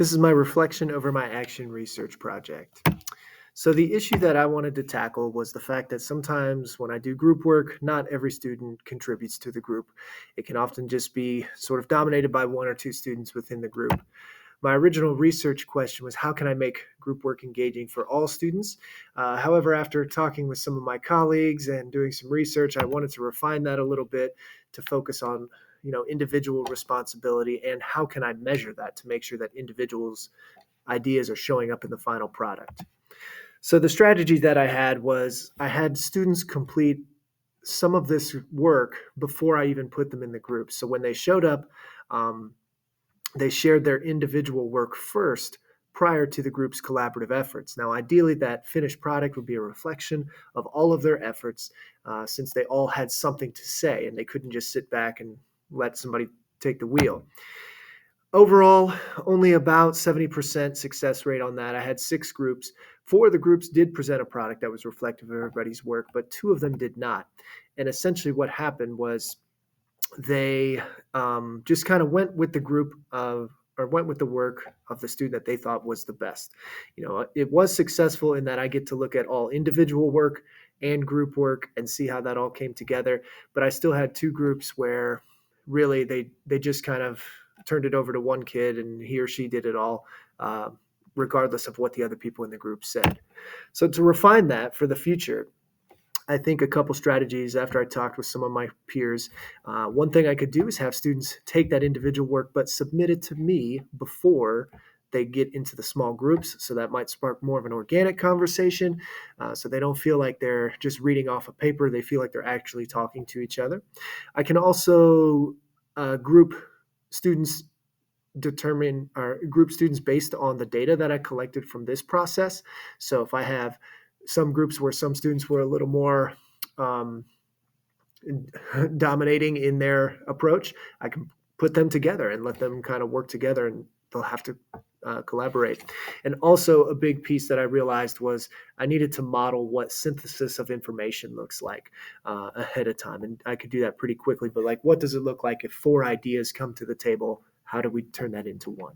This is my reflection over my action research project. So, the issue that I wanted to tackle was the fact that sometimes when I do group work, not every student contributes to the group. It can often just be sort of dominated by one or two students within the group. My original research question was how can I make group work engaging for all students? However, after talking with some of my colleagues and doing some research, I wanted to refine that a little bit to focus on individual responsibility and how can I measure that to make sure that individuals' ideas are showing up in the final product. So the strategy that I had was I had students complete some of this work before I even put them in the group. So when they showed up, um, they shared their individual work first prior to the group's collaborative efforts. Now, ideally, that finished product would be a reflection of all of their efforts since they all had something to say and they couldn't just sit back and let somebody take the wheel. Overall, only about 70% success rate on that. I had 6 groups. 4 of the groups did present a product that was reflective of everybody's work, but 2 of them did not. And essentially, what happened was they just kind of went with the group of or went with the work of the student that they thought was the best. It was successful in that I get to look at all individual work and group work and see how that all came together. But I still had 2 groups where really they just kind of turned it over to one kid and he or she did it all, regardless of what the other people in the group said. So to refine that for the future, I think a couple strategies after I talked with some of my peers. One thing I could do is have students take that individual work, but submit it to me before they get into the small groups. So that might spark more of an organic conversation. So they don't feel like they're just reading off a paper. They feel like they're actually talking to each other. I can also group students determine or group students based on the data that I collected from this process. So if I have some groups where some students were a little more um, dominating in their approach, I can put them together and let them kind of work together and they'll have to collaborate. And also, a big piece that I realized was I needed to model what synthesis of information looks like ahead of time. And I could do that pretty quickly. But, like, what does it look like if 4 ideas come to the table? How do we turn that into one?